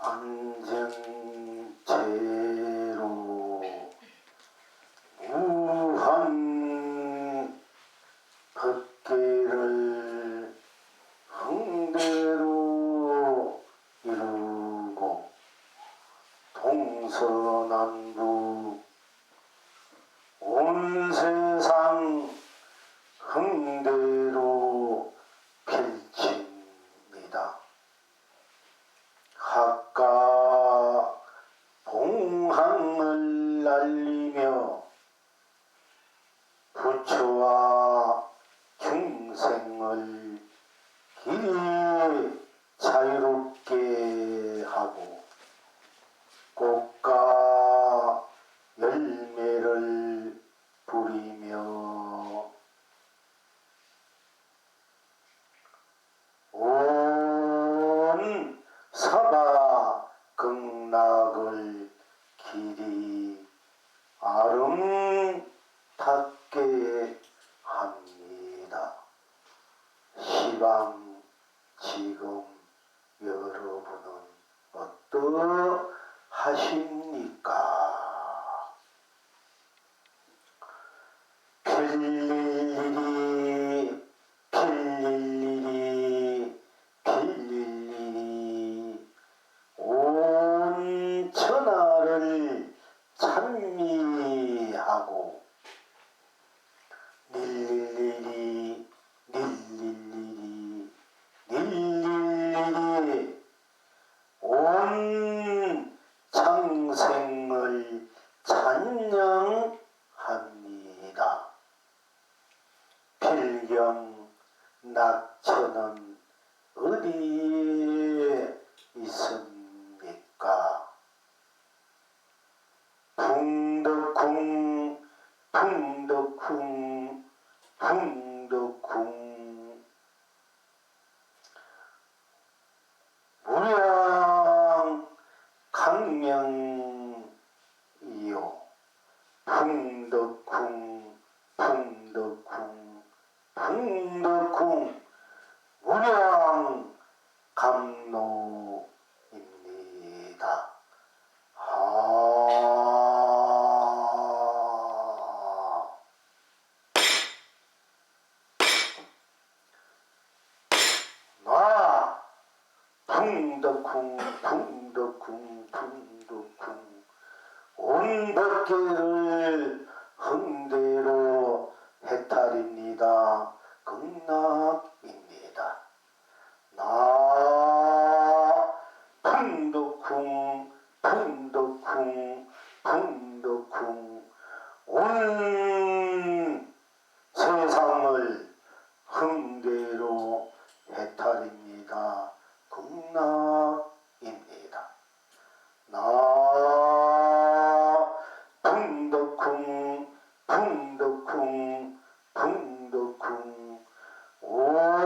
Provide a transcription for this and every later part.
안정체로 무한 법계를 흥대로 이루고 동서남북 온 세상 흥대로 펼칩니다. 학가 봉황을 날리며 부처와 중생을 길이 자유롭게 하고 꽃과 열매를 부리며 온 사바 극락을 길이 아름답게 합니다. 시방 지금 여러분은 어떠하십니까? 빌릴일이 온 천하를 찬미하고 닐릴일이 온 창생을 찬양합니다. 필경 낙천은 어디에 있습니까? 풍덕궁 무량 강명이요 풍덕궁 무량 감로입니다. 나 풍덕궁 온 법계를 흥대로 해탈입니다. 극락입니다. 나 풍덕궁 온 세상을 흥대로 해탈입니다. 극락입니다. 나 풍덕궁 온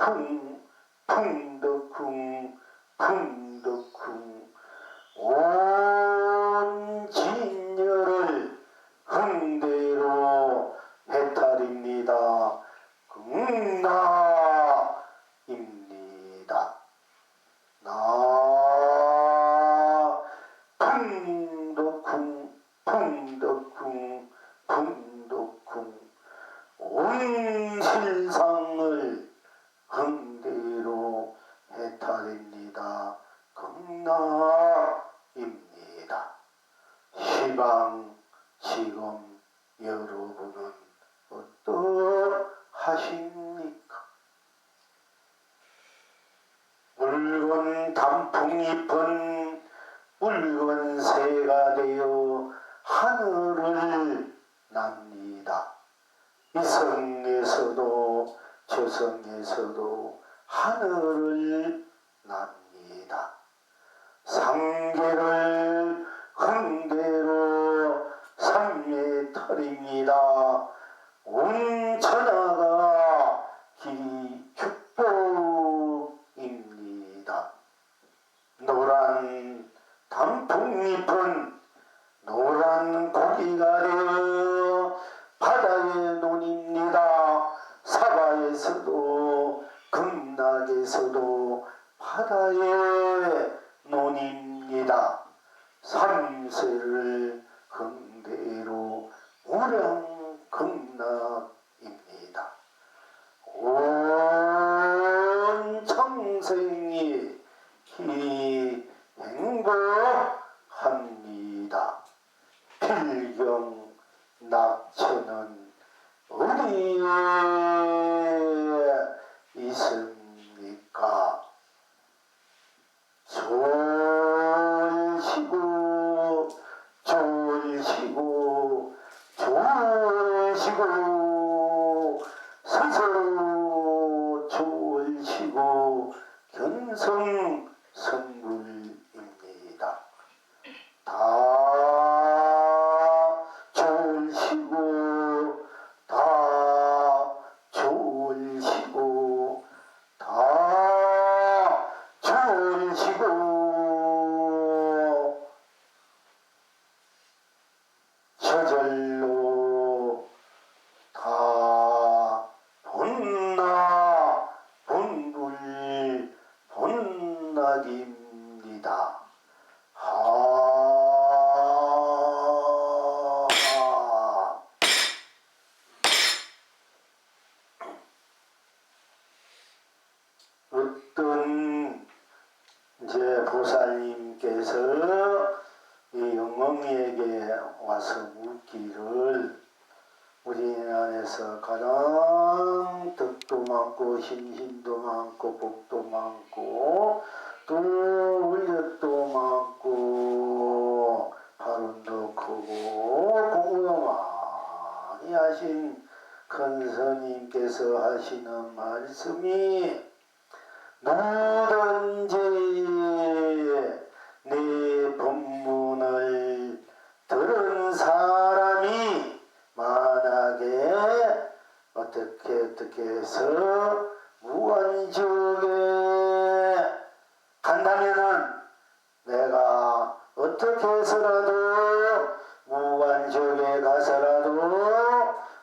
풍덕쿵 풍덕쿵 풍덕쿵 온 진열을 흥대로 해탈입니다. 극나입니다. 나 풍덕쿵 풍덕쿵 풍덕쿵 온 실상을 흥대로 해탈입니다. 극나입니다. 시방 지금 여러분은 어떠하십니까? 붉은 단풍잎은 붉은 새가 되어 하늘을 납니다. 이성에서도 저성에서도 하늘을 납니다. 상계를 흥대로 삼매털입니다. 온 천하가 길이 축복입니다. 노란 단풍잎은 노란 고기가 되어 바다의 논입니다. 사바에서도 극락에서도 바다의 논입니다. 삼세를 흥대로 우량극락입니다. 온 청생이 행복합니다. 필경 낙천은 어디에 있습니까? 졸시고 졸시고 졸시고 스스로 졸시고 견성선불입니다. 다 졸시고 다 졸시고 다 졸시고 저절로 다 본나 본불 본락입니다. 어떤 이제 보살님께서 이 영웅이에게 와서 묻기를 우리나라에서 가장 덕도 많고 신심도 많고 복도 많고 또 울력도 많고 발언도 크고 공부도 많이 하신 큰 스님께서 하시는 말씀이 누구든지 내 법문을 들은 사람이 만약에 어떻게 해서 무한지옥에 간다면은 내가 어떻게 해서라도 무한지옥에 가서라도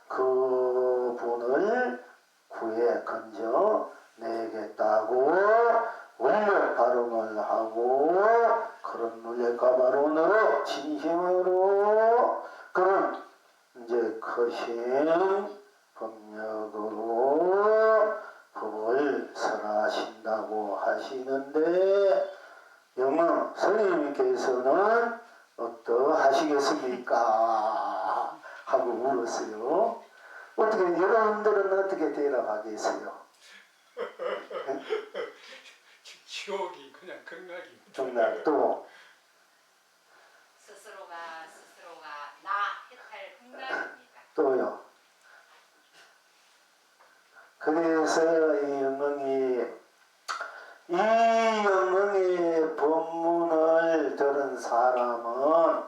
그 분을 구해 건져 내겠다고 원력 발언을 하고 그런 원력과 발언으로 진심으로 그런 이제 크신 법력으로 법을 설하신다고 하시는데 영어 선생님께서는 어떠하시겠습니까? 하고 물었어요. 어떻게 여러분들은 어떻게 대답하겠어요? 지옥이 그냥 극락입니다. 정말 또 스스로가 나 해탈 극락입니다. 또요. 그래서 이 영웅의 법문을 들은 사람은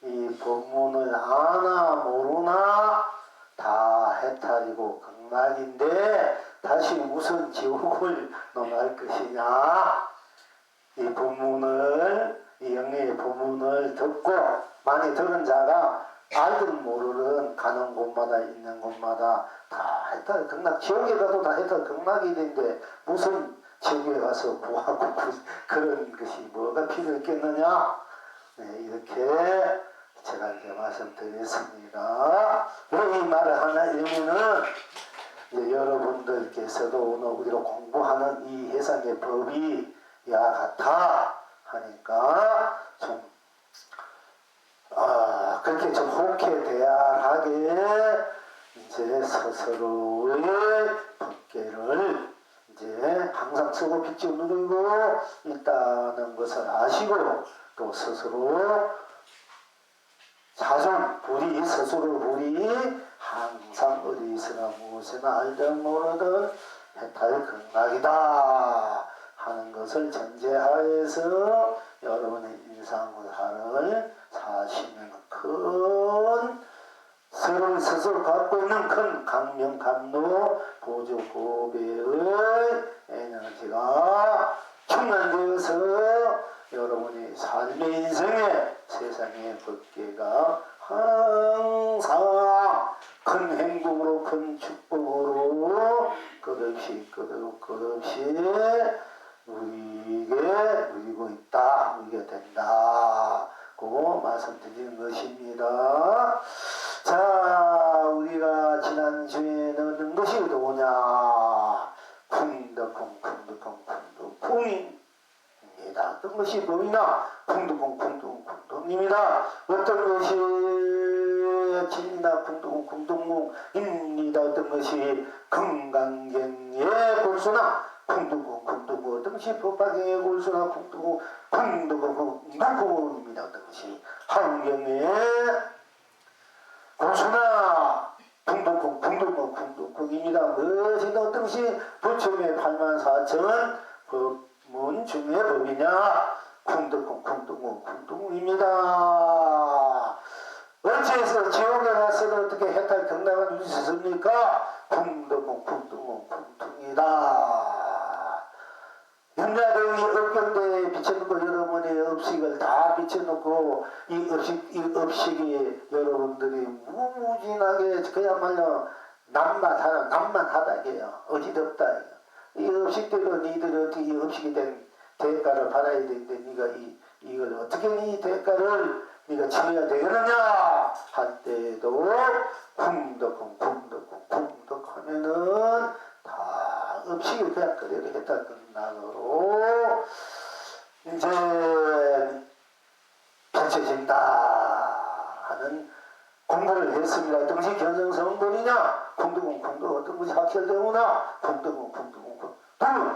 이 법문을 아나 모르나 다 해탈이고 극락인데 다시 무슨 지옥을 논할 것이냐. 이 본문을 이 영예의 본문을 듣고 많이 들은 자가 알든 모르든 가는 곳마다 있는 곳마다 다 해탈 극락 지옥에 가도 다 해탈 극락이 되는데 무슨 지옥에 가서 구하고 그런 것이 뭐가 필요했겠느냐. 네, 이렇게 제가 이제 말씀드렸습니다. 왜 이 말을 하냐면은 이제 여러분들께서도 오늘 우리가 공부하는 이 해상의 법이 이와 같아 하니까 좀 그렇게 좀 호쾌대학하게 이제 스스로의 법계를 이제 항상 쓰고 빚지 누르고 있다는 것을 아시고 또 스스로 자존 불이 스스로 불이 항상 어디 있으나 무엇이나 알든 모르든 해탈 극락이다 하는 것을 전제하에서 여러분의 일상생활을 사시는 큰 서로 스스로 갖고 있는 큰 강명 감로 보조 고배의 에너지가 충만되어서 여러분의 삶의 인생에 세상의 법계가 항상 큰 행복으로 큰 축복으로 끝없이 누리게 누리고 있다 누리게 된다고 말씀드리는 것입니다. 자, 우리가 지난주에 넣은 것이 뭐냐? 쿵덕쿵입니다. 어떤 것이 뭐이나? 쿵덕쿵입니다. 어떤 것이 진리나 쿵덕쿵입니다. 어떤 것이 건강경의 골수나 쿵덕쿵 어떤 것이 법화경의 골수나 쿵덕쿵입니다. 어떤 것이 환경의 골수나 쿵덕쿵입니다. 무엇이 어떤 것이 부처의 84,000 법문 중의 법이냐? 쿵덕쿵입니다. 어찌해서 지옥에 가서는 어떻게 해탈 극락을 누릴 수 있습니까? 쿵덕쿵이다. 인자등이 업경대에 비춰놓고 여러분의 업식을 다 비춰놓고 이 업식이 여러분들이 무무진하게 그야말로 남만하다게요. 어지럽다. 이 업식대로 니들이 어떻게 이 업식이 된 대가를 받아야 되는데 네가 이걸 어떻게 이 대가를 네가 치러야 되겠느냐 할 때에도 쿵덕 하면은 다 업식이 그냥 그대로 했다 끝나도록 이제 펼쳐진다 하는 공부를 했습니다. 어떤 것이 견성성불이냐? 쿵덕 어떤 것이 확철되구나? 쿵덕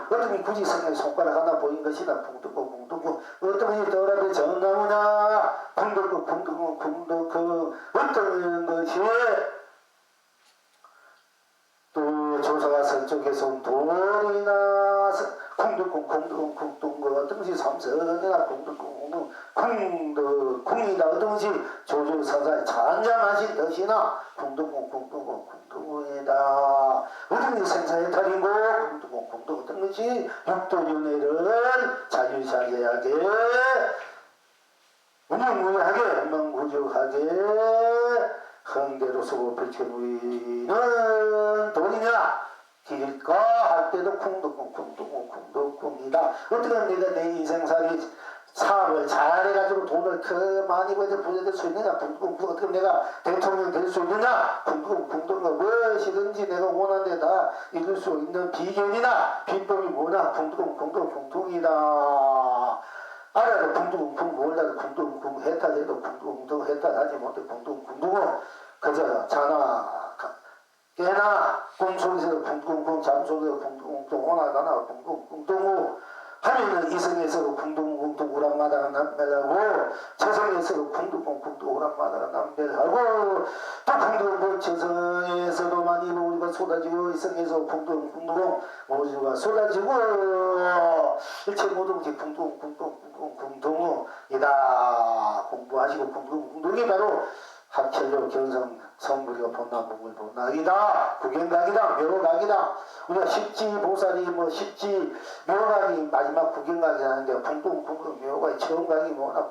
어떤 게 굳이 성에 손가락 하나 보인 것이나 쿵덕 어떤 것이 더라도 전나무냐? 쿵덕 어떤 것이 또 조사가 서쪽에서 온 돌이나 쿵덕 어떤 것이 삼선이나 쿵덕쿵이다 어떤 것이 조조사사의 잔잠하신 덫이나 쿵덕이다 어떤 것이 생사해탈이고 쿵덕 어떤 것이 육도윤회를 자유자재하게 무명무명하게 원망구적하게 흥대로서 펼쳐보이는 돈이냐 길일까 할 때도 쿵덕쿵이다. 어떻게 내가 내 인생살이 사업을 잘해가지고 돈을 그 많이 벌어서 부자 될 수 있느냐 쿵덕 어떻게 내가 대통령 될 수 있느냐 쿵덕 무엇이든지 내가 원하는 데 다 이룰 수 있는 비결이나 비법이 뭐냐 쿵덕이다. 알아도 쿵덕 몰라도 쿵덕 해탈해도 쿵덕 해탈하지 못해 쿵덕 그저 자나 깨나 꿈속에서 쿵쿵쿵 잠속에서 쿵쿵쿵 오나가나 쿵쿵쿵 하면은 이성에서 쿵쿵쿵 오락마다가 남별하고 저성에서 쿵쿵쿵 오락마다가 남별하고 또 쿵쿵쿵 저성에서도 많이 우리가 쏟아지고 이성에서 쿵쿵쿵 우주가 쏟아지고 일체 모든 것이 쿵쿵쿵이다 공부하시고 쿵쿵쿵이 바로 학철로 견성 성부리가 본나무물 본낙이다 구경각이다 묘각이다. 우리가 십지보살이 뭐 십지 묘각이 마지막 구경각이 하는데 궁둥궁둥 묘각이 처음 각이 뭐나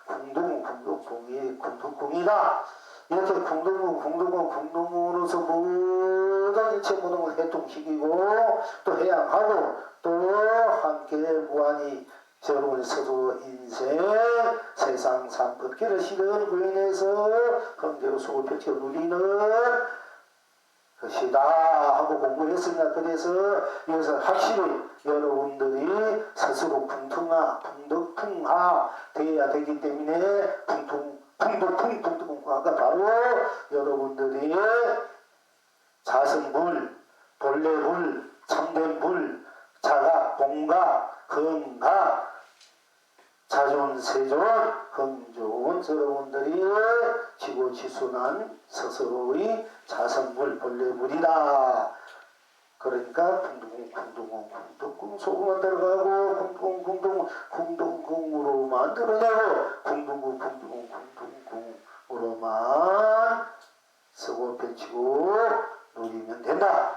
궁둥궁둥궁이 궁둥궁이다. 이렇게 궁둥궁으로서 모든 일체 모든 걸 해통시키고 또 해양하고 또 함께 무한히 여러분의 서도 인생 세상 삼법기를 실은 구현해서 흥대로 속을 펼쳐 누리는 것이다 하고 공부했습니다. 그래서 여기서 확실히 여러분들이 스스로 풍통하 되어야 되기 때문에 풍통하가 바로 여러분들이 자성불, 본래불, 참된불, 자각, 공각, 건각, 자존, 세존, 흥존 여러분들이 지고지순한 스스로의 자성불, 본래불이다. 그러니까 궁둥궁 소금만 들어가고 궁둥궁으로 만들어내고 궁둥궁으로만 쓰고 펼치고 누리면 된다.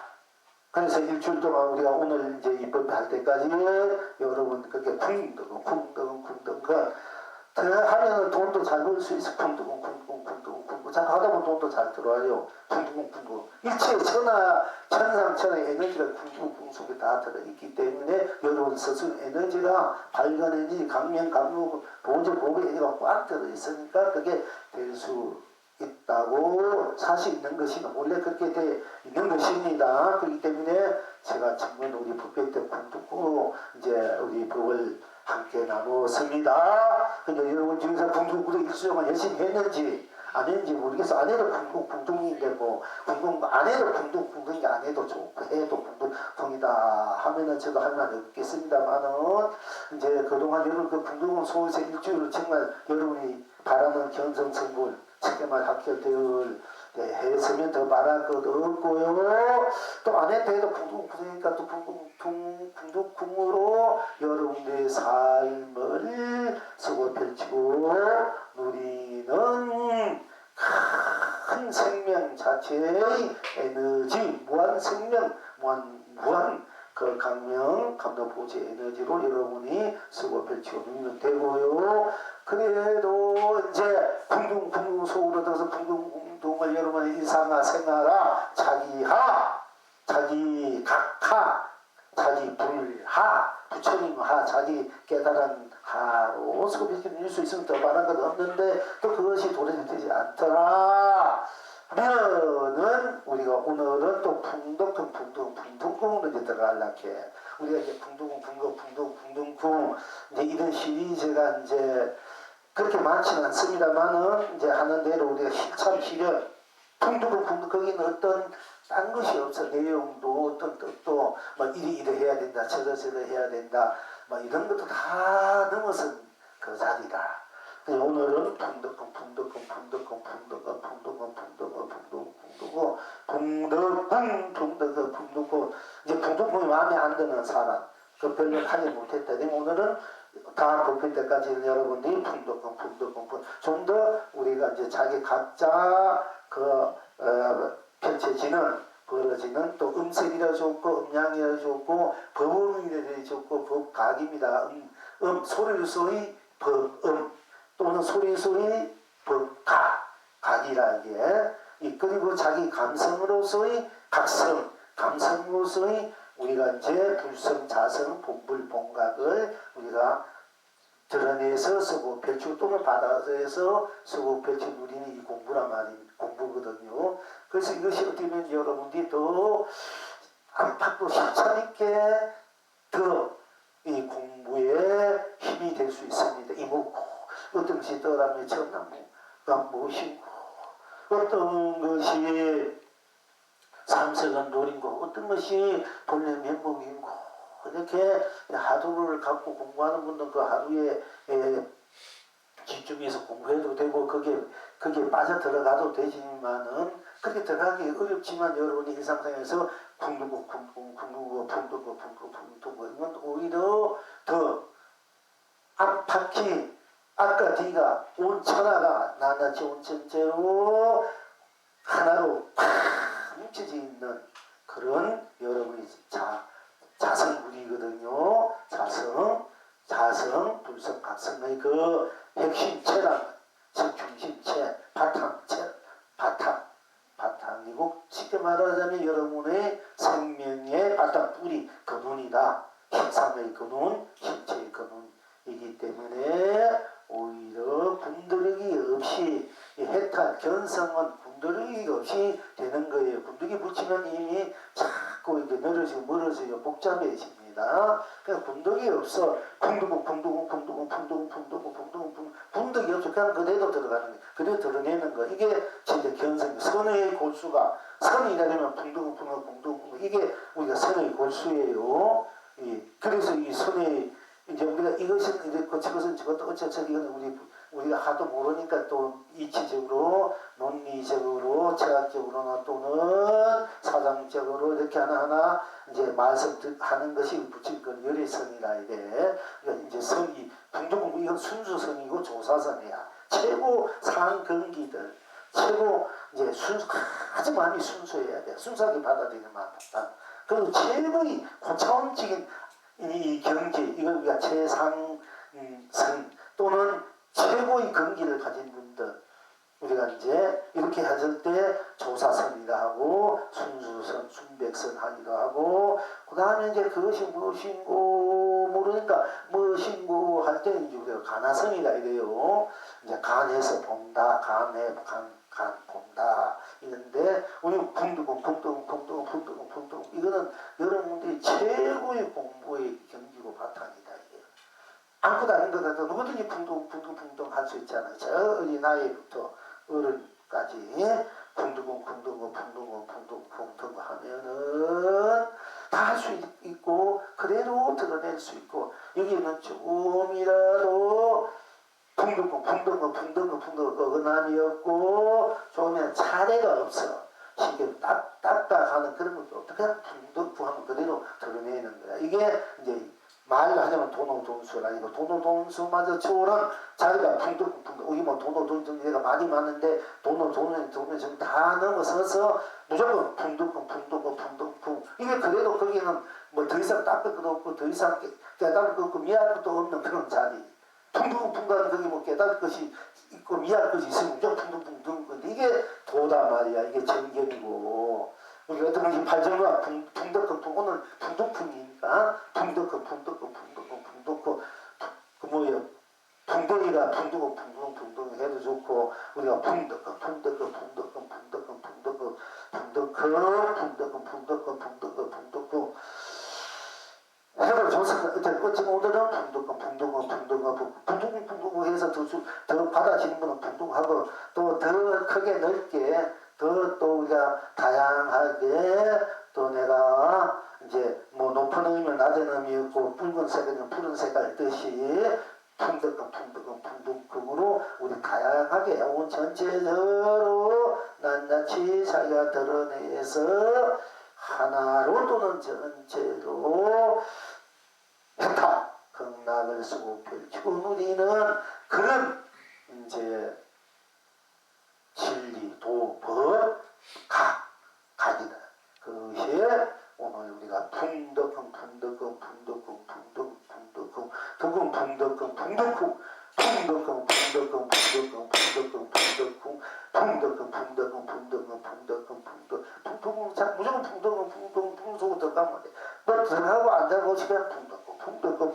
그래서 일주일 동안 우리가 오늘 이제 입법할 때까지 여러분 그렇게 궁둥 하면은 돈도 잘 벌 수 있어. 궁둥 잘 하다 보면 돈도 잘 들어와요. 궁둥 일체 천상천의 에너지가 궁둥 속에 다 들어있기 때문에 여러분 스스로 에너지가 밝은 에너지 강명 강로 보조 보배 에너지가 꽉 들어있으니까 그게 될 수 있다고 사실 있는 것이다. 원래 그렇게 돼 있는 것입니다. 그렇기 때문에 제가 정말 우리 법회 때 궁둥고 이제 우리 법을 함께 나누었습니다. 근데 여러분 중에서 궁둥구도 일수용을 열심히 했는지 안 했는지 모르겠어. 안 해도 궁둥인데 뭐 안 해도 궁둥이 안 해도 좋고 해도 궁둥통이다 하면은 저도 할 말 없겠습니다만은 이제 그동안 여러분 그 궁둥을 소에서 일주일을 정말 여러분이 바라는 견성성불 책임을 합격될 했으면 더 바랄 것 없고요. 또 안 해도 궁둥이니까 또 궁둥으로 여러분들의 삶을 쓰고 펼치고 누리는 큰 생명 자체의 에너지, 무한 생명, 무한 그 강명, 감도보지 에너지로 여러분이 쓰고 펼치고 누리면 되고요. 그래도 이제 궁둥 속으로 들어서 궁둥을 여러분의 일상화 생활화 자기 각하 자기 불하 부처님하 자기 깨달은 하로 소비시 누릴 수 있으면 더 바란 건 없는데 또 그것이 도래되지 않더라 하면은 우리가 오늘은 또 풍둥궁으로 이제 들어가려게 우리가 이제 풍둥궁 이제 이런 시리즈가 이제 그렇게 많지는 않습니다만은 이제 하는 대로 우리가 참 실현 풍둥 거기는 어떤 딴 것이 없어. 내용도 어떤 뜻도 뭐 이리 해야 된다 저러 해야 된다 뭐 이런 것도 다 넘어선 그 자리다. 오늘은 풍둥궁 이제 풍둥궁이 마음에 안 드는 사람 그 별로 하지 못했다. 오늘은 다음 법회 때까지는 여러분들이 풍둥궁 좀 더 우리가 이제 자기 각자 펼쳐지는 벌어지는 또 음색이라 좋고 음양이라 좋고 법음이라 좋고 법각입니다. 소리소리 법음 또는 소리소리 법각이라 이게 그리고 자기 감성으로서의 각성 감성으로서의 우리가 이제 불성 자성 본불 본각을 우리가 드러내서 쓰고 펼치고 또는 받아서 쓰고 펼쳐 누리는 이 공부거든요. 그래서 이것이 어떻게 보면 여러분들이 더 안팎도 실천있게 더 이 공부에 힘이 될 수 있습니다. 이목고 어떤 것이 떠나면 전나무가 무엇이고 어떤 것이 삼세간 노린고 어떤 것이 본래 면목인고 이렇게 하루를 갖고 공부하는 분들 그 하루에 집중해서 공부해도 되고 거기에 빠져 들어가도 되지만은 그렇게 들어가기 어렵지만 여러분이 일상생활에서 궁두고 이건 오히려 더 안팎이 아까 뒤가 온천하가 낱낱이 온천재로 하나로 팍 뭉쳐져 있는 그런 여러분의 자성물이거든요. 자성, 불성, 각성의 그 핵심체란 즉 중심체, 바탕이고 쉽게 말하자면 여러분의 생명의 바탕 뿌리 근원이다. 힘상의 근원, 힘체의 근원이기 때문에 오히려 군더더기 없이 이 해탈, 견성은 군더더기 없이 되는 거예요. 군더기 붙이면 이미 자꾸 이제 늘어지고 멀어지고 복잡해집니다. 그냥 군더기 없어. 군더기 없어. 그냥 그대로 들어가는 거예요. 그대로 드러내는 거. 이게 진짜 견성. 선의 골수가 선이라 되면 풍덩풍덩 이게 우리가 선의 골수예요. 그래서 이 선의 이제 우리가 이것은 이렇고 저것은 저것도 어쩌저쩌 이거는 우리가 하도 모르니까 또 이치적으로 논리적으로 철학적으로나 또는 사상적으로 이렇게 하나하나 이제 말씀하는 것이 붙일 건 열애선이라 이래. 그러니까 이제 선이 풍덩풍 이건 순수선이고 조사선이야. 최고 상근기들 최고 이제 아주 많이 순수해야 돼. 순수하게 받아들이는 마음이다. 그리고 최고의 고차원적인 이 경계, 이걸 우리가 최상선 또는 최고의 근기를 가진 분들, 우리가 이제 이렇게 했을 때 조사선이라 하고 순수선, 순백선 하기도 하고 그 다음에 이제 그것이 무엇인고 모르니까 무엇인고 할 때 이제 우리가 간화선이라 이래요. 이제 간에서 본다, 간 본다 이런데 우리 풍두공 이거는 여러분들이 최고의 공부의 경기고 바탕이다 이게. 아무것도 아닌 것 같아도 누구든지 풍덩 할 수 있잖아요. 저 어린 나이부터 어른까지 풍두공 하면은 다 할 수 있고 그대로 드러낼 수 있고 여기는 조금이라도 풍덩 어긋남이 없고 조금이나 차례가 없어. 시계로 딱딱하는 그런 것도 어떻게 하면 풍덩하면 그대로 드러내는 거야. 이게 이제 말로 하자면 도노돈수라 이거 도노돈수마저 초월한 자기가 풍덩 우리 뭐 도노돈수 얘가 많이 많은데 도노돈은 지금 다 넘어서서 무조건 풍덩 이게 그래도 거기는 뭐 더 이상 닦을 것도 없고 더 이상 깨달을 것 없고 미할 것도 없는 그런 자리. 풍덩하는 거기 뭐 깨달을 것이 있고 미할 것이 있으면 무조건 풍덩 건데 이게 도다 말이야. 이게 정견이고 우리가 어떤 것이 발전과 풍덩 오늘 풍덩풍이니까 풍덩 그 뭐예요? 풍덩이가 풍덩 해도 좋고 우리가 풍덩 해도 좋습니다. 어찌 오늘은 풍덩 해서 더 받아지는 분은 풍덩하고 또 더 크게 넓게 또 우리가 다양하게 또 내가 이제 뭐 높은 의미는 낮은 의미였고 붉은 색은 푸른 색깔 뜻이 풍덩으로 우리 다양하게 온 전체적으로 낱낱이 자기가 드러내서 하나로 또는 전체로 해타 극락을 쓰고 펼치고 누리는 그런 이제 진리, 도, 법, 각이다. 그것이 오늘 우리가 풍덕흥 무조건 풍덩 속으로 들어가면 돼. 너 들어가고 안 들어가고 그냥 풍덩 무조건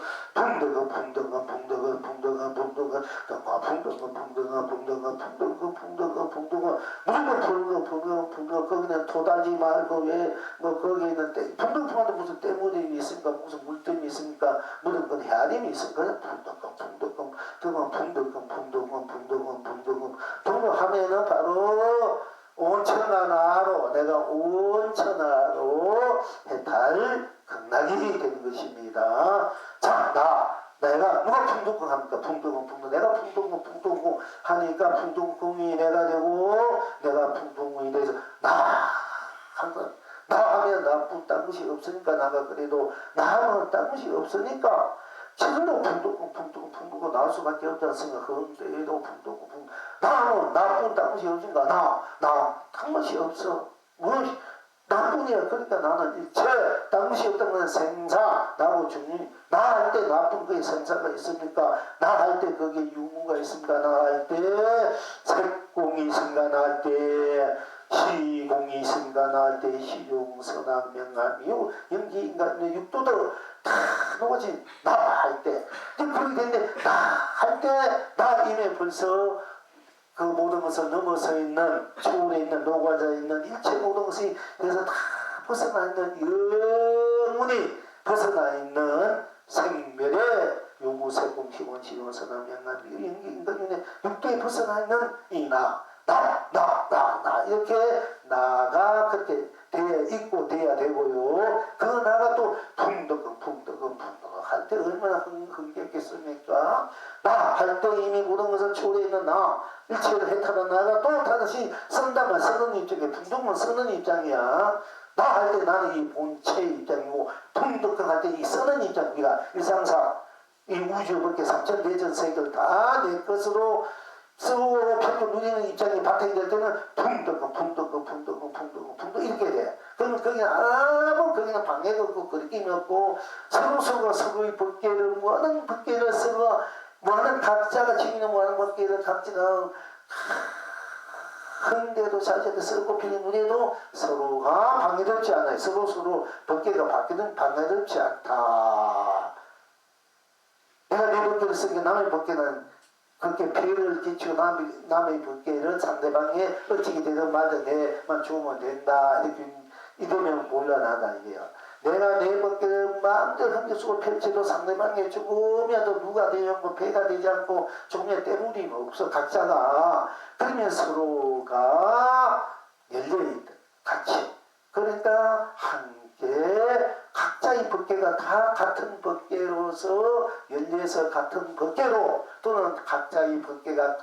거기는 토다지 말고 왜 뭐 거기는 풍덩풍한테 무슨 때문이 있습니까? 무슨 물뜸이 있습니까? 무슨 건 헤아림이 있습니까? 풍덩 하면은 바로 온천하나로 내가 온천하로 해탈 극락이 되는 것입니다. 자, 내가 누가 풍덩궁 합니까? 풍덩궁 내가 풍덩궁 하니까 풍덩궁이 내가 되고 내가 풍덩궁이 돼서 나 하면 나쁜 딴 것이 없으니까 나가 그래도 나 하면 딴 것이 없으니까 지금도 풍두고 나올 수밖에 없지 않습니까? 흥대에도 풍두고 나는 나쁜 당시 없인가? 나 당시 없어. 뭐 나뿐이야. 그러니까 나는 일체 당시 없던 건 생사 나고 중립. 나 할 때 나쁜 거에 생사가 있습니까? 나 할 때 거기에 유무가 있습니까? 나 할 때 색공이 있습니까? 나 할 때 시공이 있습니까? 나 할 때 시용 선악 명암 이유 연기 인간 육도도 다 놓아진 나 할 때. 그렇게 됐는데 나 할 때 나 이미 벌써 그 모든 것을 넘어서 있는 초월에 있는 노과자에 있는 일체 모든 것이 그래서 다 벗어나 있는 영원히 벗어나 있는 생멸의 요구세공 기본 시원선함 명암 인간의 육도에 벗어나 있는 이 나 이렇게 나가 그렇게 되어 있고 돼야 되고요. 그 나가 또 풍덕은 할 때 얼마나 흥겹겠습니까? 나 할 때 이미 모든 것을 초월해 있는 나 일체를 해탈한 나가 또 다시 선담을 쓰는 입장이야. 풍덕은 쓰는 입장이야. 나 할 때 나는 이 본체의 입장이고 풍덕은 할 때 이 쓰는 입장. 우리가 일상사 이 우주 밖에 삼천대전 세계를 다 내 것으로 쓰고 편도 누리는 입장이 바탕이 될 때는 풍덕 이렇게 돼. 그러면 거기는 아무 거기는 방해가 없고 거리낌이 없고 서로가 서로의 법계를 뭐하는 법계를 서로 뭐하는 각자가 지니는 뭐하는 법계를 각자가 큰데도 자체도 쓰고 피는 눈에도 서로가 방해되지 않아요. 서로 법계가 바뀌는 방해되지 않다. 내가 내 법계를 쓰니까 남의 법계는 그렇게 피해를 끼치고 남의 법계를 상대방에 어찌게 되든 말든 내만 죽으면 된다. 이렇게 이러면 곤란하다 이게요. 내가 내 법계를 마음대로 흔들수고 펼쳐도 상대방에 죽으면 누가 되지 않고 배가 되지 않고 죽으면 때무림이 없어. 각자가 그러면 서로가 열려있다. 같이. 그러니까 함께 각자의 법계가 다 같은 법계로서 열려서 같은 법계로 또는 각자의 법계가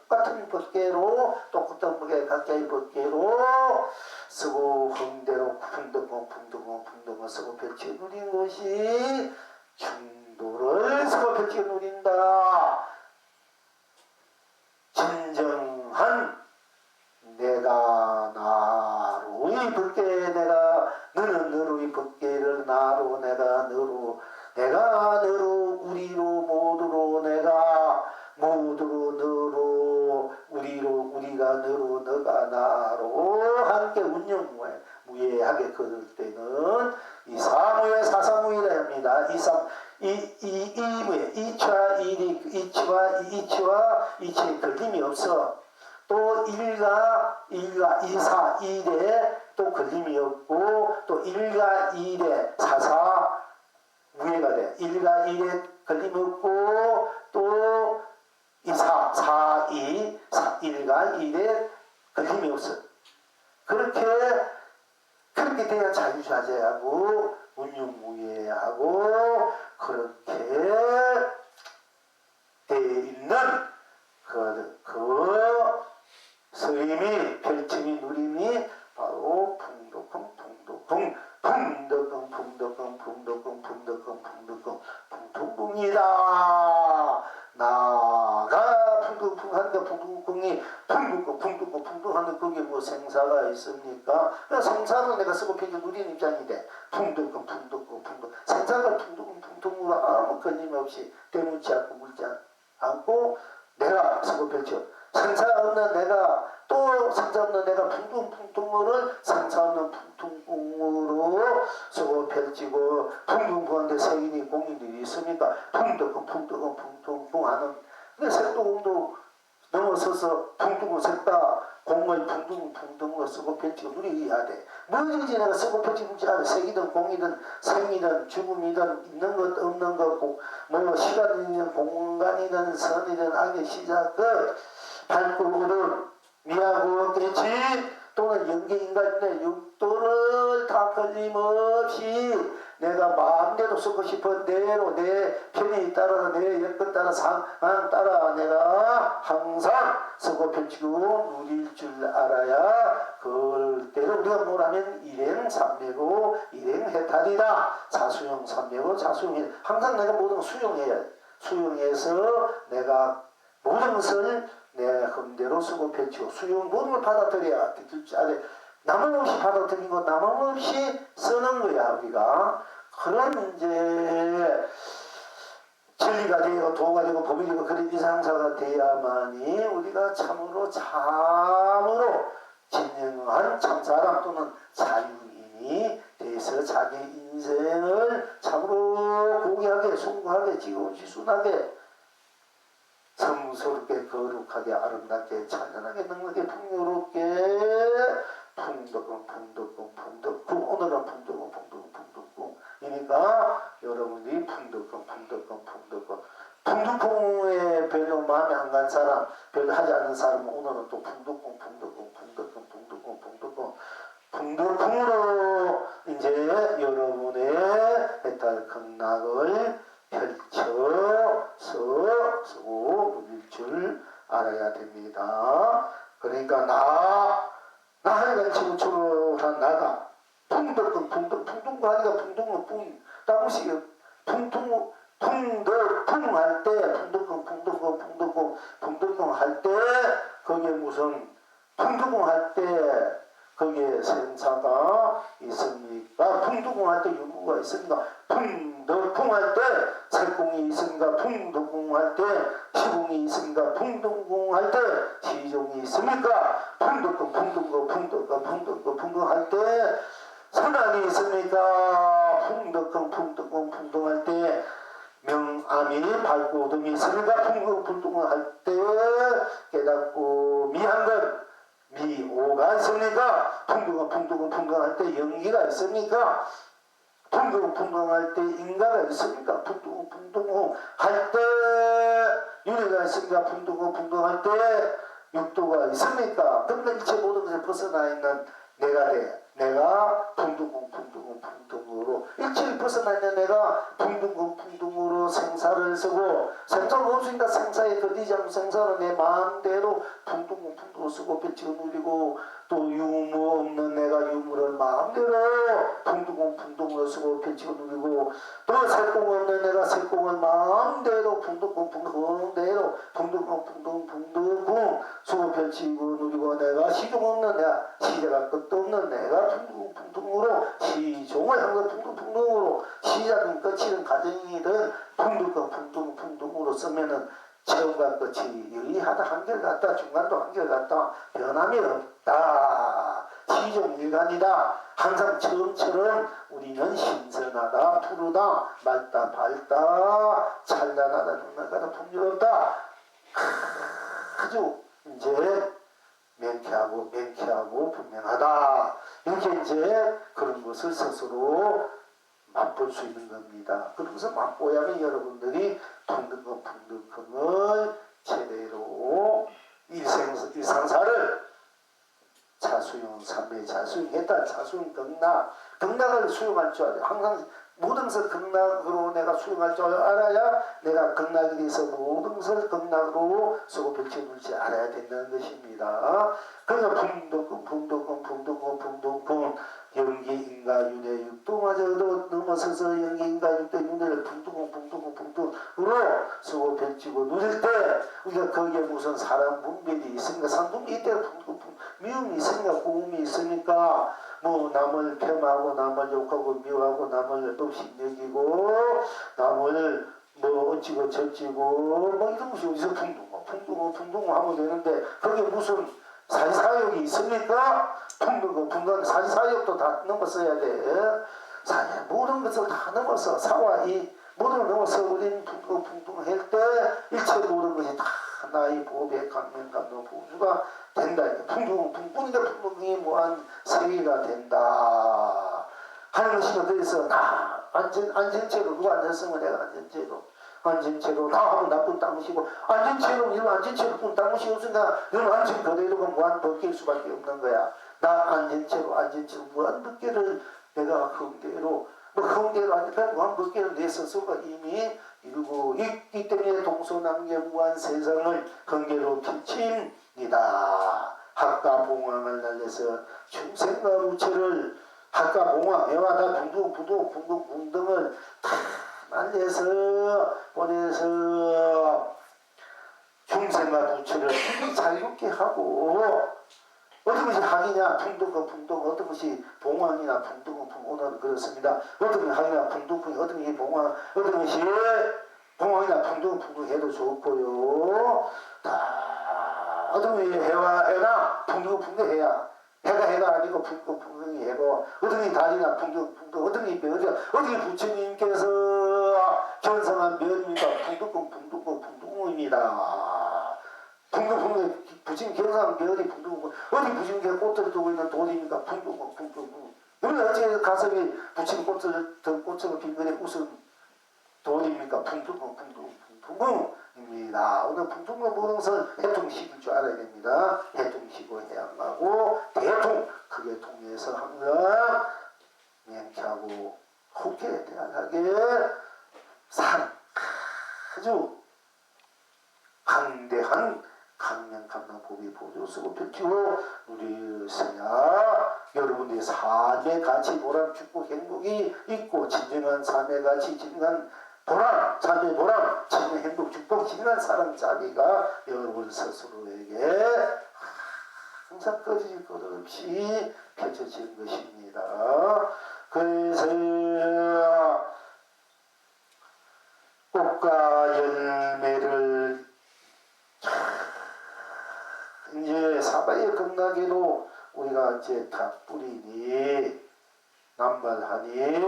똑같은 법계로 똑같은 법계 각자의 법계로 쓰고 흥대로 풍덕을 쓰고 펼쳐 누린 것이 중도를 쓰고 펼쳐 누린다. 진정한 내가 나로의 법계 내가 너는 너로의 법계를 나로 내가 너로 우리로 모두로 내가 모두로 너로 우리로 우리가 너로 너가 나로 함께 운영무예하게 걸을 때는 이 사무예 사사무예라 합니다. 이치와 이치에 걸림이 없어. 또 일과 이사 일에 또 걸림이 없고 또 일과 일에 사사 무예가 돼. 일과 일에 걸림이 없고 또 이사 사이 일과 일에 걸림이 없어. 그렇게 돼야 자유자재하고 운용무예하고 그렇게 돼 있는 그 스님이 펼침이 누림이 바로 풍덕궁이다. 나가 풍덕궁한다. 풍덕궁이 풍덕궁하는 거기에 뭐 생사가 있습니까? 생사는 내가 쓰고 펴게 누리는 입장이 돼. 풍덕궁 생사가 풍덕궁으로 아무 걸림없이 때묻지 않고 물지 않고 내가 쓰고 펼쳐. 생사 없는 내가 또 생사 없는 내가 풍둥풍둥을 생사 없는 풍둥궁으로 쓰고 펼치고 풍둥궁한테 세인이 공인들이 있으니까 풍둥궁 하는 색도궁도 넘어서서 풍둥궁 색다 공의 풍둥을 쓰고 펼치고 누리해야 돼. 뭐든지 내가 쓰고 펼치고 지 않아. 색이든 공이든 생이든 죽음이든 있는 것 없는 것 뭐 시간이든 공간이든 선이든 악의 시작 끝 발구를 미하고 깨치 또는 영계인간의 육도를 다 걸림없이 내가 마음대로 쓰고 싶은 대로 내 편에 따라 내 여건 따라 상황 따라 내가 항상 쓰고 펼치고 누릴 줄 알아야 그럴 때로 우리가 뭐라면 일행 삼매고 일행 해탈이다. 자수용 삼매고 자수용해 항상 내가 모든 걸 수용해야 돼. 수용해서 내가 모든 것을 내 흠대로 쓰고 펼치고 수용 모든 걸 받아들여야 돼. 남음없이 받아들인 거 남음없이 쓰는 거야 우리가. 그런 이제 진리가 되고 도가 되고 법이 되고 그런 이상사가 돼야만이 우리가 참으로 진정한 참사람 또는 자유인이 돼서 자기 인생을 참으로 고귀하게 숭고하게 지고지순하게 성스럽게 거룩하게 아름답게 찬란하게 능력하게 풍요롭게 풍덕궁 오늘은 풍덕궁 이니까 여러분들이 풍덕궁에 별로 마음에 안 간 사람 별로 하지 않는 사람은 오늘은 또 풍덕궁으로 이제 여러분의 해탈 극락을 펼쳐서 쓰고 누릴 줄 알아야 됩니다. 그러니까 나 하니까 지금 초로한 나다. 풍덕궁 하니까 풍덕은 풍 따무시 풍덕궁 할 때 풍덕궁 할 때 거기에 무슨 풍덕궁 할 때 거기에 생사가 있습니까? 풍덕궁 할 때 유무가 있습니까? 풍덕궁 할 때 색궁이 있습니까? 풍덕궁 할 때 시궁이 있습니까? 풍덕궁 할 때 시종이 있습니까? 풍덕궁 할 때 선악이 있습니까? 풍덕궁 할 때 명암이 밝고 어둠이 있습니까? 풍덕궁 할 때 깨닫고 미한 것 미오가 있습니까? 풍덕궁 할 때 연기가 있습니까? 풍덕궁 할 때 인가가 있습니까? 풍덕궁 할 때 윤회가 있습니까? 풍덕궁 할 때 육도가 있습니까? 근데 일체 모든 것에 벗어나 있는 내가 돼. 내가 풍덕궁으로 일체를 벗어나 있는 내가 풍덕궁으로 생사를 쓰고 생사가 없으니까 생사에 걸리지 않고 생사는 내 마음대로 풍덕궁으로 쓰고 펼치고 누리고 또 유무 없는 내가 유무를 마음대로 풍덕궁으로 쓰고 펼치고 누리고 또 색공 없는 내가 색공을 마음대로 풍덕궁대로 풍덕궁 쓰고 펼치고 누리고 내가 시종 없는 내가 시제가 끝도 없는 내가 풍덕궁으로 시종을 한것 풍덕궁으로 시작은 끝이든 가정이든 풍덕으로 쓰면은 처음과 끝이 유의하다 한결같다 중간도 한결같다 변함이 없다 시종 일관이다 항상 처음처럼 우리는 신선하다 푸르다 맑다 밝다 찬란하다 능력하다 풍요롭다 아주 이제 명쾌하고 분명하다 이렇게 이제 그런 것을 스스로 맛볼 수 있는 겁니다. 그러면서 맛보야면 여러분들이 풍덕금을 제대로 일상사를 자수용 삼매 자수용했다 자수용 극락을 수용할 줄 알아요. 항상 모든 것을 극락으로 내가 수용할 줄 알아야 내가 극락에 대해서 모든 것을 극락으로 쓰고 펼쳐놓을지 알아야 된다는 것입니다. 그러니까 풍덕금 연기인가 윤회 육도마저도 넘어서서 연기인가 육도 윤회를 풍덕으로 쓰고 펼치고 누릴 때 우리가 거기에 무슨 사람 분별이 있으니까 상분이 이때 미움이 있으니까 고움이 있으니까 뭐 남을 폄하하고 남을 욕하고 미워하고 남을 없이 여기고 남을 뭐 어찌고 저찌고 뭐 이런 것이 어디서 풍둥어 하면 되는데 거기에 무슨 사지사욕이 있습니까? 풍둥은 사지사욕도 다 넘어서야 돼. 모든 것을 다 넘어서 사와 이 모든 걸 넘어서 우리는 풍둥할 때 일체 모든 것이 다 나의 보배 강명감도 보수가 된다. 풍둥이 무한 세계가 된다. 하는 것이면 그래서 나 안전체로 누가 앉았으면 내가 안전체로 나 하고 나쁜 땅무시고 안전체로 이런 안전체로 뿐 땅무시 없으니까 이런 안전 그대로가 무한 벗길 수밖에 없는 거야. 나 안전체로 무한 벗기를 내가 흥대로 흥대로 하니까 무한 벗기를 내 스스로가 이미 이루고 있기 때문에 동서남계 무한 세상을 흥대로 펼칩니다. 학과 봉황을 날려서 중생과 우체를 학과 공화 해와다 붕둥붕둥을 다 날려서 보내서 중생과 부처를 자유롭게 하고 어떤 것이 학이냐 풍덕 어떤 것이 봉황이나 풍덕은 오늘은 그렇습니다. 어떤 것이 학이나 풍덕이 어떤 것이 봉황 어떤 것이 봉황이나 풍덕 해도 좋고요. 다 어떤 것이 해나 풍덕 해야 해가 아니고 풍덕이 해고 어떤 것이 달이나 풍덕 어떤 것이 어떤 게 부처님께서 견성한 면입니까? 풍덕입니다. 풍덕 부처님 견성한 면이 풍덕 어디 부처님께서 꽃을 두고 있는 돌입니까? 풍덕 그러면 어찌 가슴이 부처님 꽃을 빈근에 웃은 돌입니까? 풍덕입니다. 오늘 풍덕은 모든 것은 해통식일 줄 알아야 됩니다. 해통식을 해야 하고 대통 크게 통해서 항상 명쾌하고 호쾌 대안하게 산 아주 강대한 강명감당법이 보조 쓰고 펼치고 누리셔야 여러분들의 삶의 가치 보람 축복 행복이 있고 진정한 삶의 가치 진정한 보람 삶의 보람 진정한 행복 축복 진정한 사랑 자비가 여러분 스스로에게 항상 꺼질 것 없이 펼쳐지는 것입니다. 그래서 꽃과 열매를 이제 사바의 극락에도 우리가 이제 다 뿌리니 남발하니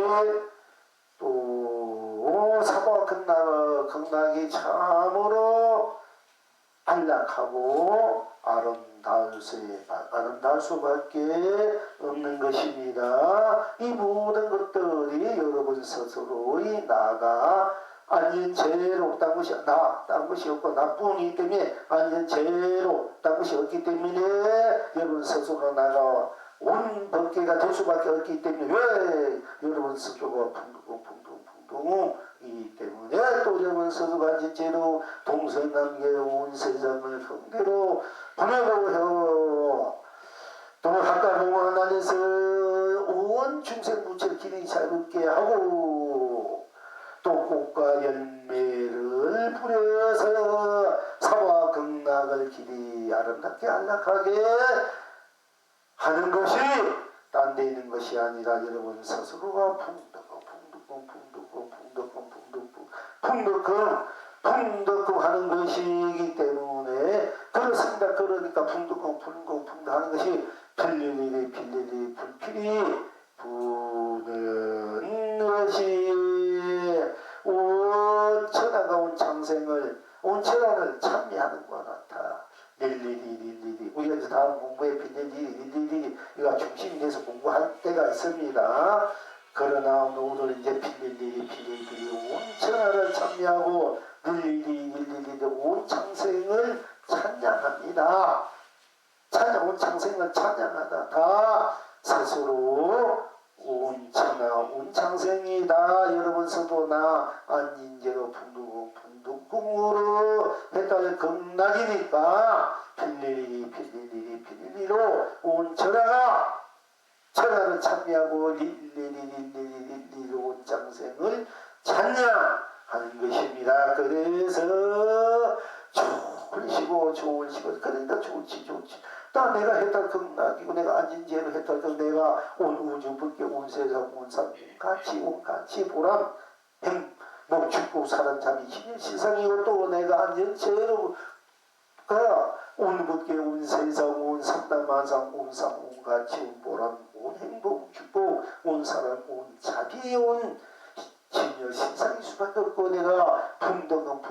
또 사바 극락이 참으로 안락하고 아름다울 수밖에 없는 것입니다. 이 모든 것들이 여러분 스스로의 나가 아닌 죄로 딴 것이 딴 것이 없고 나뿐이기 때문에 아닌 죄로 딴 것이 없기 때문에 여러분 스스로 나가 온 법계가 될 수밖에 없기 때문에 왜 여러분 스스로가 풍둥이기 때문에 또 여러분 스스로가 진짜로 동서남계 온 세상을 성대로 보내고 해요. 또 각각 공헌 안에서 온 중생부처 길이 자유롭게 하고 또 꽃과 열매를 뿌려서 사와 극락을 길이 아름답게 안락하게 하는 것이 딴 데 있는 것이 아니라 여러분 스스로가 풍덕금 하는 것이기 때문에 그렇습니다. 그러니까 풍덕금 하는 것이 빌리리 불필이 부는 것이 온 천하가 온 창생을 온 천하를 참여하는 것 같아. 릴리리 우리가 이제 다음 공부에 빌리리 이거 중심이 돼서 공부할 때가 있습니다. 그러나 오늘 이제 빌리리 온 천하를 참여하고 릴리리 온 창생을 찬양합니다. 온 창생을 찬양하다 다 스스로 온 천하 온 창생이다. 여러분 서도나 안인제로 풍두궁으로 해달 극락이니까 빌리리로 온 천하를 참여하고 릴리리로 온 창생을 찬양하는 것입니다. 그래서 좋은 시고 그러니까 좋지 나 내가 했던 극락이고 내가 안진제로 했던 그 내가 온 우주 밖에 온 세상 온 삶 같이 보람 행복 죽고 사는 잠이 시상이고 또 내가 안진제로 온 밖에 온 세상 온 삼남만상 온 삶 온 같이 온 보람 온 행복 죽고 온 사람 온 자비 온 진여 신상일 수밖에 없고 내가 풍덕은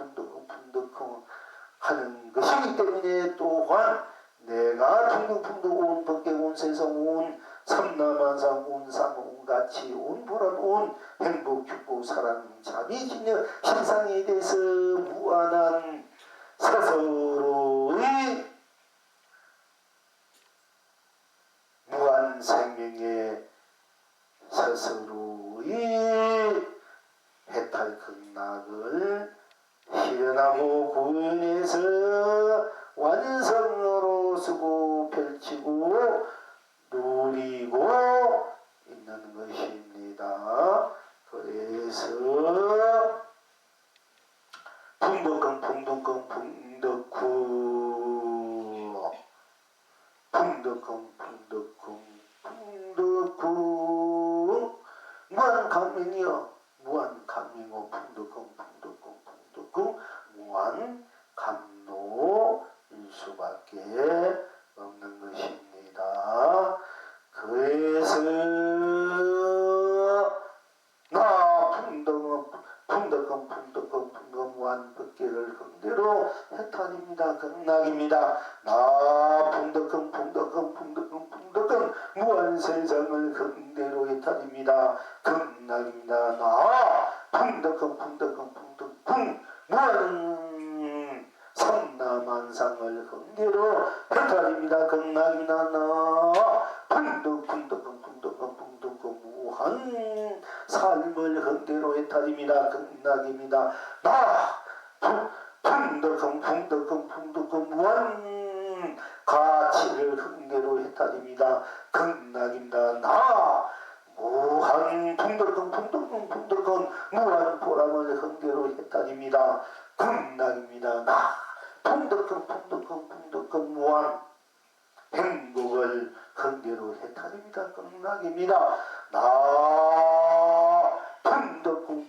하는 것이기 때문에 또한 내가 풍덩 온 밖에 온 세상 온 삼남한상 온 삶 온 같이 온 보람 온 행복 죽고 사랑 자비 진여 신상에 대해서 무한한 스스로의 무한 생명의 스스로의 해탈 극락을 실현하고 구현해서 완성으로 쓰고 펼치고 누리고 있는 강명이여 무한 강명어 풍덕궁 무한 감노일 수밖에 없는 것입니다. 그래서 나 풍덕금 무한 법계를 긍대로 해탈입니다. 극락입니다. 나 풍덕금 무한 세상을 긍대로 해탈입니다. 극락입니다. 나 풍덕금 무한 삼라만상을 긍대로 해탈입니다. 극락입니다. 나 풍덕금 무한 삶을 긍대로 해탈입니다. 극락입니다. 나 풍덕금 무한 가치를 긍대로 해탈입니다. 극락입니다. 나 무한 풍덕금 무한 보람을 긍대로 해탈입니다. 극락입니다. 나 풍덕금 무한 행복을 긍대로 해탈입니다. 극락입니다. 나 풍덕금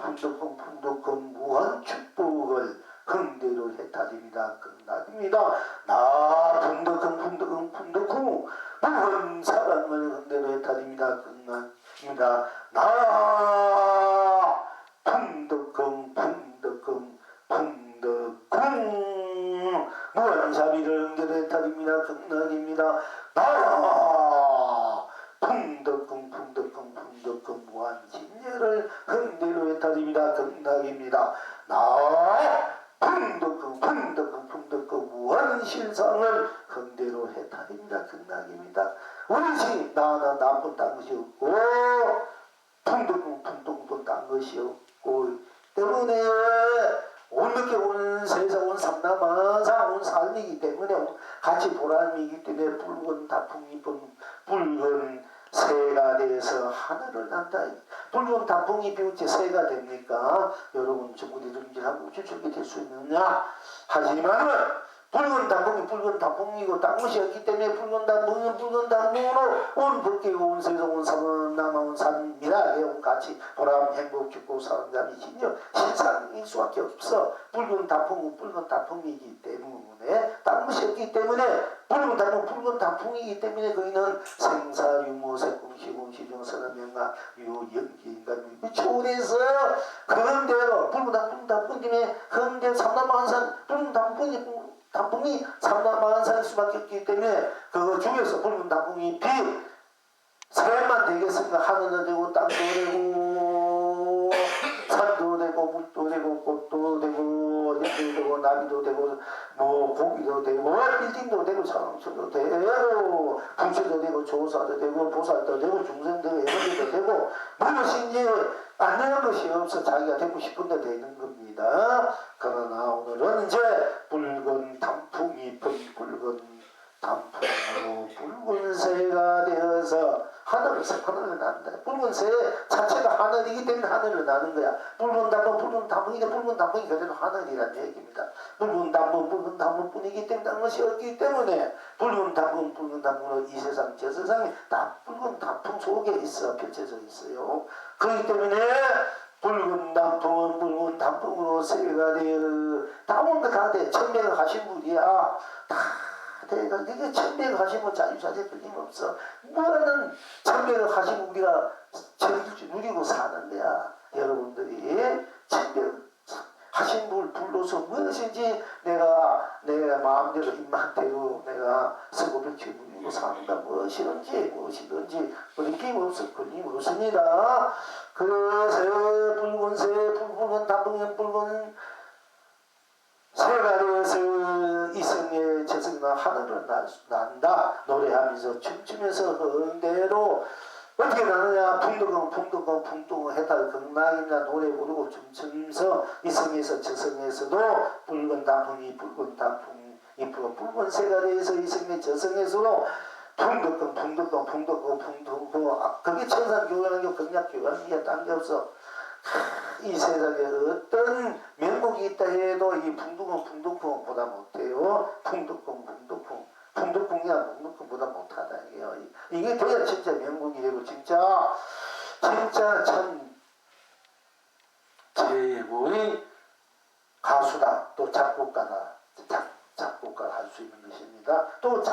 무한 축복을 긍대로 해탈입니다. 극락입니다. 나 풍덕금 무한 사랑을 긍대로 해탈입니다. 극락입니다. 나 풍덕금 무한 자비를 긍대로 해탈입니다. 극락입니다. 나 풍덕금 무한 진리를 긍대로 해탈입니다. 극락입니다. 나 풍덕금 무한 실상을 긍대로 해탈입니다. 극락입니다. 우리시 나는 나쁜 딴 것이 없고 풍덕도 딴 것이 없고 때문에 온늦게 온 세상 온 삼라만상 온 삶이기 때문에 같이 보람이기 때문에 붉은 다풍이 붉은 새가 돼서 하늘을 난다. 붉은 단풍이 비웃지 새가 됩니까? 여러분 전부 이름질하고 우쭈쭈게 될 수 있느냐? 하지만은 붉은 단풍이고 딴 것이 없기 때문에 붉은 단풍으로 온 법계고 온 세상 온 산은 남아온 산이라 해온 같이 보람 행복 축복 사랑감이 진여 실상일 수밖에 없어. 붉은 단풍이기 때문에 딴 것이 없기 때문에 붉은 단풍이기 때문에 거기는 생사 유무 색공 시공 시중 선언명가 유연기인간 초원에서 그런대로 붉은 단풍님의 그런데 삼라만산 붉은 단풍이 삼라만산일 수밖에 없기 때문에 그 중에서 붉은 단풍이 새만 되겠습니까? 하늘도 되고 땅도 되고 산도 되고 물도 되고 꽃도 되고 연도 되고 나비도 되고 뭐 고기도 되고 빌딩도 되고 사람도 되고 부처도 되고 조사도 되고 보살도 되고 중생도 되고 애벌도 되고 무엇인지 안 되는 것이 없어 자기가 되고 싶은 데 되는 겁니다. 그러나 오늘은 이제 붉은 단풍이 붉은 단풍으로 붉은 새가 되어서 하늘을 난다. 붉은 새 자체가 하늘이기 때문에 하늘을 나는 거야. 붉은 단풍인데 붉은 단풍이 그대로 하늘이란 얘기입니다. 붉은 단풍뿐이기 때문에 다른 것이 없기 때문에 붉은 단풍으로 이 세상 저 세상에 다 붉은 단풍 속에 있어 펼쳐져 있어요. 그렇기 때문에 붉은 단풍은 붉은 단풍으로 새가 되어 다 온 거 다 돼. 천명을 하신 분이야. 다 내가 이게 천명을 하시면 자유자재 틀림없어. 뭐라는 천명을 하시면 우리가 저기 누리고 사는 거야. 여러분들이 천명 하신 분을 불러서 무엇인지 내가 마음대로 입맛대로 내가 쓰고 펼쳐 누리고 사는다. 무엇이든지 걸림없습니다. 그래서 붉은 새 붉은 단풍은 붉은 새가 되어서 이성의 저승나 하늘을 난다. 노래하면서 춤추면서 흥대로 어떻게 나느냐. 풍덕은 해탈 극락이나 노래 부르고 춤추면서 이성에서 저승에서도 붉은 단풍이 붉은 새가 되어서 이성의 저승에서도 풍덕은 그게 천상교회는 극락교회는 딴 게 없어. 이 세상에 어떤 명곡이 있다 해도 이 풍덕궁보다 못해요. 풍덕궁이나 풍덕궁보다 못하다 이게요. 이게 돼야 진짜 명곡이 되고 진짜 참 것입니다. 또